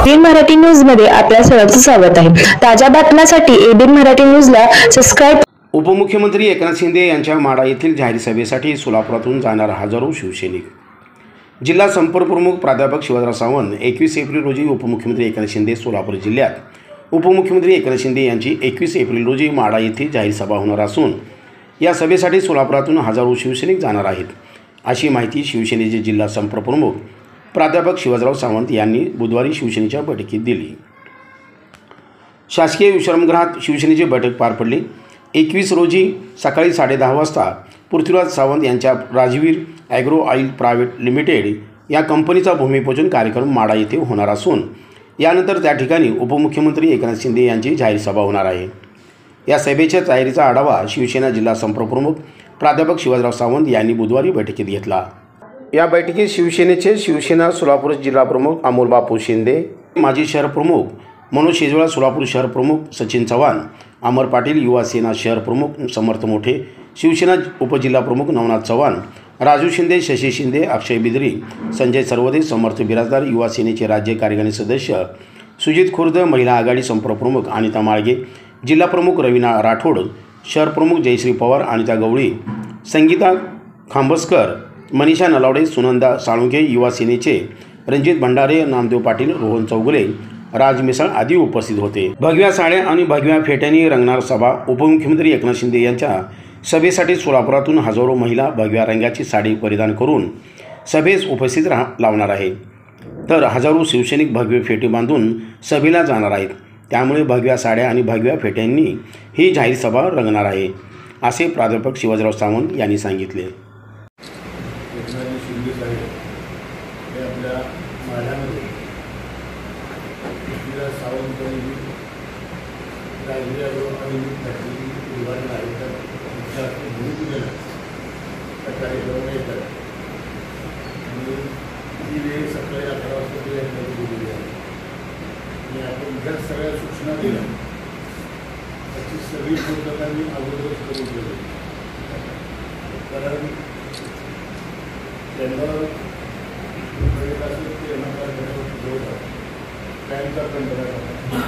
ABN Marathi news मध्ये आपल्या सर्वांचं स्वागत आहे। ताज्या बातम्यांसाठी एबीएन मराठी न्यूजला सबस्क्राइब। उपमुख्यमंत्री एकनाथ शिंदे यांच्या माढा येथील जाहीर सभेसाठी सोलापुरातून जाणार हजारो शिवसैनिक। जिल्हा संपर्क प्रमुख प्राध्यापक शिवाजीराव सावंत 21 एप्रिल रोजी उपमुख्यमंत्री एकनाथ शिंदे सोलापूर जिल्ह्यात उपमुख्यमंत्री एकनाथ शिंदे यांची 21 एप्रिल रोजी माढा येथे जाहीर सभा होणार असून या सभेसाठी सोलापुरातून हजारो शिवसैनिक जाणार आहेत, अशी माहिती शिवसेनेचे जिल्हा संपर्क प्रमुख प्राध्यापक शिवाजीराव सावंत यांनी बुधवारी शिवसेनेच्या बैठकीत दिली। शासकीय विश्रामगृहात शिवसेनेची बैठक पार पडली। 21 रोजी सकाळी 10:30 वाजता पृथ्वीराज सावंत यांच्या Rajveer agro oil private limited या कंपनीचा भूमिपूजन कार्यक्रम माढा येथे होणार असून यानंतर त्या ठिकाणी उपमुख्यमंत्री एकनाथ शिंदे यांची जाहीर सभा होणार आहे। या सभेच्या तयारीचा आढावा शिवसेना जिल्हा संपर्क प्रमुख प्राध्यापक शिवाजीराव सावंत यांनी बुधवारी बैठकीत घेतला। या बैठकीत शिवसेनेचे शिवसेना सोलापूर जिल्हा प्रमुख अमोल बापू शिंदे, माजी शहर प्रमुख मनोज शेजवळ, सोलापूर शहर प्रमुख सचिन चव्हाण, अमर पाटील, युवा सेना शहर प्रमुख समर्थ मोठे, शिवसेना उपजिल्हा प्रमुख नवनाथ चव्हाण, राजू शिंदे, शशी शिंदे, अक्षय बिदरी, संजय सर्वदे, समर्थ बिराजदार, युवा सेनेचे राज्य कार्यकारी सदस्य सुजित खुर्द, महिला आघाडी संपर्क प्रमुख अनिता माळगे, जिल्हा प्रमुख रवीना राठोड, शहर प्रमुख जयश्री पवार, अनिता गवळी, संगीता खांबसकर, मनीषा नलावडे, सुनंदा साळुंखे, युवा सेनेचे रणजित भंडारे, नामदेव पाटील, रोहन चौगुले, राज मिसाळ आदी उपस्थित होते। भगव्या साड्या आणि भगव्या फेट्यांनी रंगणार सभा। उपमुख्यमंत्री एकनाथ शिंदे यांच्या सभेसाठी सोलापुरातून हजारो महिला भगव्या रंगाची साडी परिधान करून सभेस उपस्थित लावणार आहे, तर हजारो शिवसैनिक भगवे फेटे बांधून सभेला जाणार आहेत। त्यामुळे भगव्या साड्या आणि भगव्या फेट्यांनी ही जाहीर सभा रंगणार आहे, असे प्राध्यापक शिवाजीराव सावंत यांनी सांगितले। सकाळी 11 वाजता आपण ज्या सगळ्या सूचना दिल्या त्याची सगळी पूर्तता मी अगोदरच करून दिली, कारण त्यांना त्यांचा कंटाळा